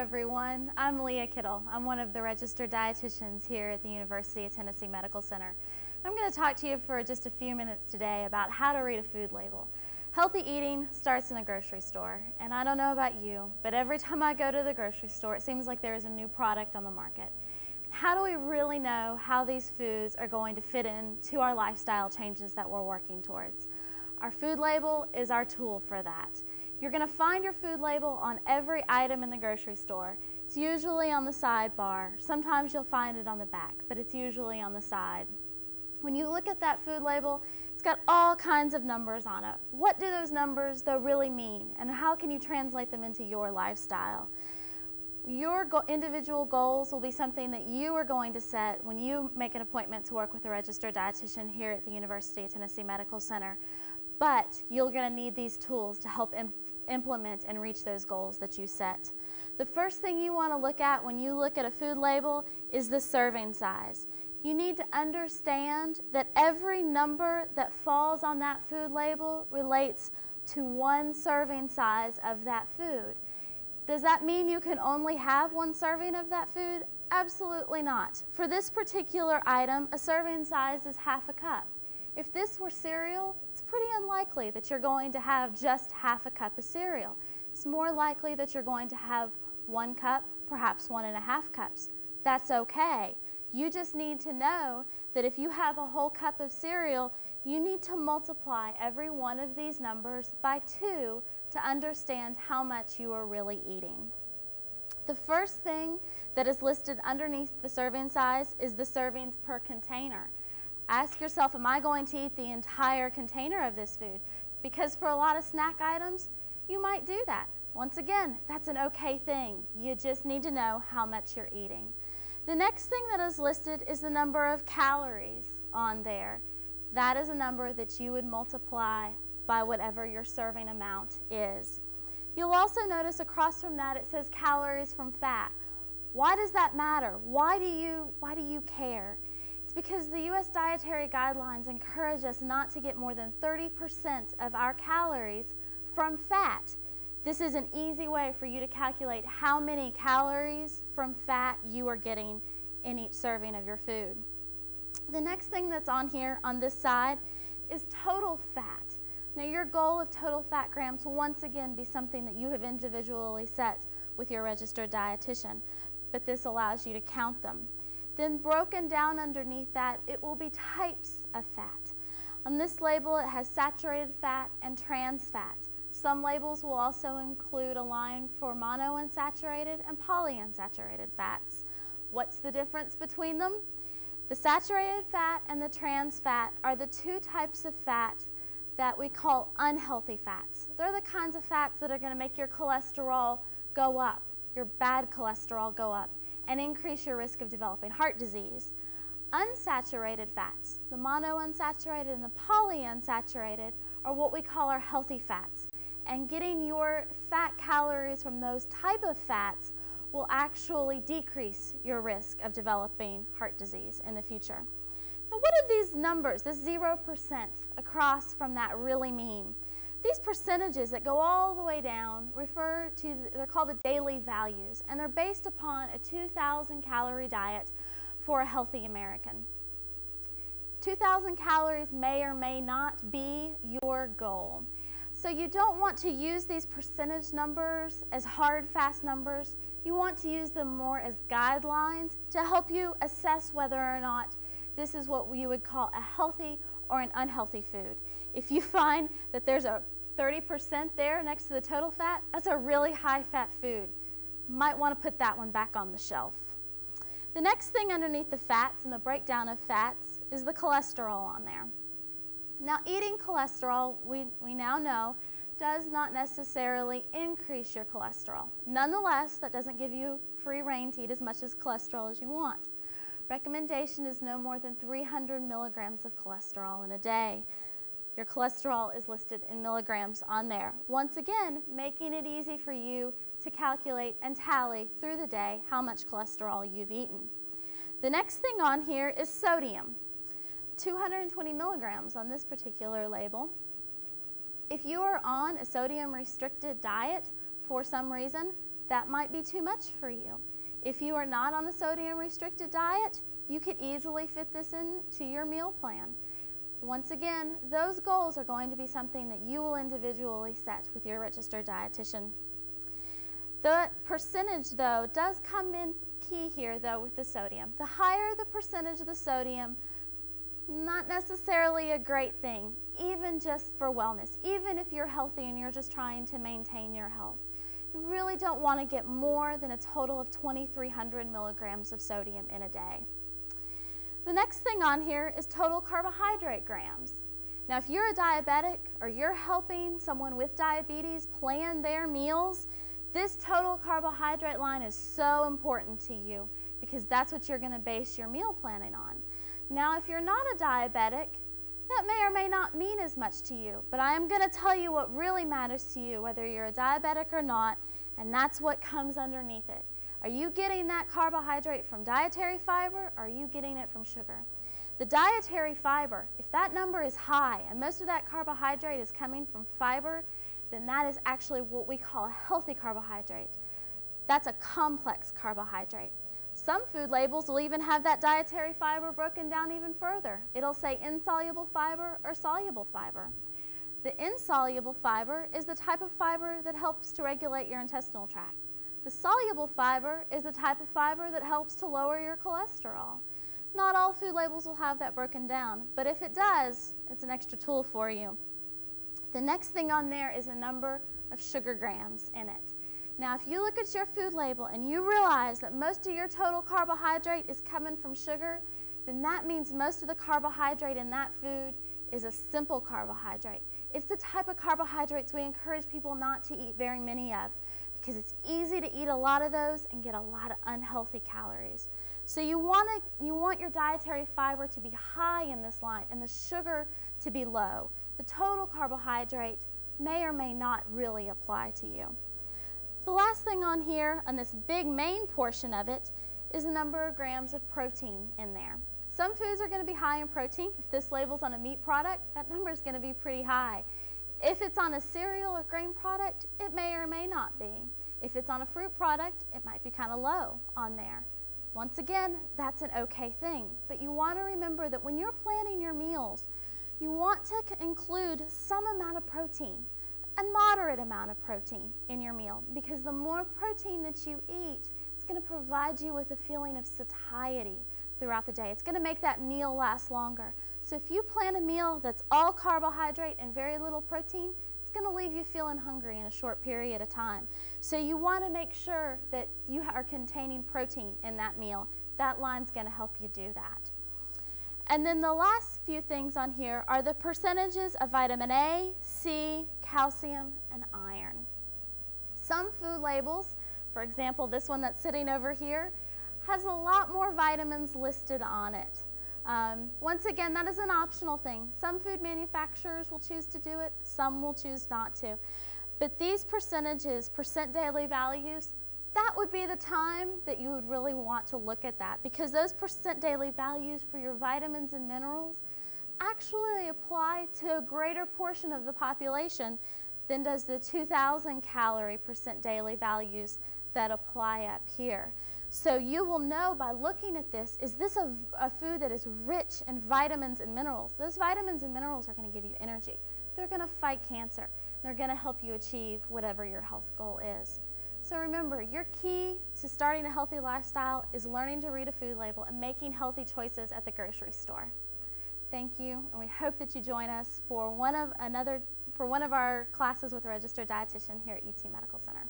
everyone. I'm Leah Kittle. I'm one of the registered dietitians here at the University of Tennessee Medical Center. I'm going to talk to you for just a few minutes today about how to read a food label. Healthy eating starts in the grocery store, and I don't know about you, but every time I go to the grocery store, it seems like there is a new product on the market. How do we really know how these foods are going to fit into our lifestyle changes that we're working towards? Our food label is our tool for that. You're going to find your food label on every item in the grocery store. It's usually on the sidebar. Sometimes you'll find it on the back, but it's usually on the side. When you look at that food label, it's got all kinds of numbers on it. What do those numbers though really mean, and how can you translate them into your lifestyle? Your individual goals will be something that you are going to set when you make an appointment to work with a registered dietitian here at the University of Tennessee Medical Center. But you're going to need these tools to help implement and reach those goals that you set. The first thing you want to look at when you look at a food label is the serving size. You need to understand that every number that falls on that food label relates to one serving size of that food. Does that mean you can only have one serving of that food? Absolutely not. For this particular item, a serving size is half a cup. If this were cereal, it's pretty unlikely that you're going to have just half a cup of cereal. It's more likely that you're going to have 1 cup, perhaps 1.5 cups. That's okay. You just need to know that if you have a whole cup of cereal, you need to multiply every one of these numbers by 2 to understand how much you are really eating. The first thing that is listed underneath the serving size is the servings per container. Ask yourself, am I going to eat the entire container of this food? Because for a lot of snack items, you might do that. Once again, that's an okay thing. You just need to know how much you're eating. The next thing that is listed is the number of calories on there. That is a number that you would multiply by whatever your serving amount is. You'll also notice across from that it says calories from fat. Why does that matter? Why do you care? It's because the U.S. dietary guidelines encourage us not to get more than 30% of our calories from fat. This is an easy way for you to calculate how many calories from fat you are getting in each serving of your food. The next thing that's on here on this side is total fat. Now, your goal of total fat grams will once again be something that you have individually set with your registered dietitian, but this allows you to count them. Then broken down underneath that, it will be types of fat. On this label, it has saturated fat and trans fat. Some labels will also include a line for monounsaturated and polyunsaturated fats. What's the difference between them? The saturated fat and the trans fat are the 2 types of fat that we call unhealthy fats. They're the kinds of fats that are going to make your cholesterol go up, your bad cholesterol go up, and increase your risk of developing heart disease. Unsaturated fats, the monounsaturated and the polyunsaturated, are what we call our healthy fats. And getting your fat calories from those type of fats will actually decrease your risk of developing heart disease in the future. Now, what do these numbers, this 0% across from that, really mean? These percentages that go all the way down they're called the daily values, and they're based upon a 2,000 calorie diet for a healthy American. 2,000 calories may or may not be your goal. So you don't want to use these percentage numbers as hard, fast numbers. You want to use them more as guidelines to help you assess whether or not this is what you would call a healthy or an unhealthy food. If you find that there's a 30% there next to the total fat, that's a really high fat food. You might want to put that one back on the shelf. The next thing underneath the fats and the breakdown of fats is the cholesterol on there. Now, eating cholesterol, we now know, does not necessarily increase your cholesterol. Nonetheless, that doesn't give you free rein to eat as much as cholesterol as you want. Recommendation is no more than 300 milligrams of cholesterol in a day. Your cholesterol is listed in milligrams on there. Once again, making it easy for you to calculate and tally through the day how much cholesterol you've eaten. The next thing on here is sodium. 220 milligrams on this particular label. If you are on a sodium-restricted diet for some reason, that might be too much for you. If you are not on a sodium restricted diet, you could easily fit this into your meal plan. Once again, those goals are going to be something that you will individually set with your registered dietitian. The percentage, though, does come in key here, though, with the sodium. The higher the percentage of the sodium, not necessarily a great thing, even just for wellness, even if you're healthy and you're just trying to maintain your health. You really don't want to get more than a total of 2,300 milligrams of sodium in a day. The next thing on here is total carbohydrate grams. Now, if you're a diabetic or you're helping someone with diabetes plan their meals, this total carbohydrate line is so important to you because that's what you're going to base your meal planning on. Now, if you're not a diabetic, that may or may not mean as much to you, but I am going to tell you what really matters to you, whether you're a diabetic or not, and that's what comes underneath it. Are you getting that carbohydrate from dietary fiber, or are you getting it from sugar? The dietary fiber, if that number is high and most of that carbohydrate is coming from fiber, then that is actually what we call a healthy carbohydrate. That's a complex carbohydrate. Some food labels will even have that dietary fiber broken down even further. It'll say insoluble fiber or soluble fiber. The insoluble fiber is the type of fiber that helps to regulate your intestinal tract. The soluble fiber is the type of fiber that helps to lower your cholesterol. Not all food labels will have that broken down, but if it does, it's an extra tool for you. The next thing on there is a number of sugar grams in it. Now, if you look at your food label and you realize that most of your total carbohydrate is coming from sugar, then that means most of the carbohydrate in that food is a simple carbohydrate. It's the type of carbohydrates we encourage people not to eat very many of because it's easy to eat a lot of those and get a lot of unhealthy calories. So you want your dietary fiber to be high in this line and the sugar to be low. The total carbohydrate may or may not really apply to you. The last thing on here, on this big main portion of it, is the number of grams of protein in there. Some foods are going to be high in protein. If this label's on a meat product, that number is going to be pretty high. If it's on a cereal or grain product, it may or may not be. If it's on a fruit product, it might be kind of low on there. Once again, that's an okay thing. But you want to remember that when you're planning your meals, you want to include some amount of protein, a moderate amount of protein in your meal, because the more protein that you eat, it's going to provide you with a feeling of satiety throughout the day. It's going to make that meal last longer. So if you plan a meal that's all carbohydrate and very little protein, it's going to leave you feeling hungry in a short period of time. So you want to make sure that you are containing protein in that meal. That line's going to help you do that. And then the last few things on here are the percentages of vitamin A, C, calcium, and iron. Some food labels, for example, this one that's sitting over here, has a lot more vitamins listed on it. Once again, that is an optional thing. Some food manufacturers will choose to do it, some will choose not to. But these percentages, percent daily values, that would be the time that you would really want to look at that, because those percent daily values for your vitamins and minerals actually apply to a greater portion of the population than does the 2,000 calorie percent daily values that apply up here. So you will know by looking at this, is this a food that is rich in vitamins and minerals? Those vitamins and minerals are going to give you energy. They're going to fight cancer. They're going to help you achieve whatever your health goal is. So remember, your key to starting a healthy lifestyle is learning to read a food label and making healthy choices at the grocery store. Thank you, and we hope that you join us for one of our classes with a registered dietitian here at UT Medical Center.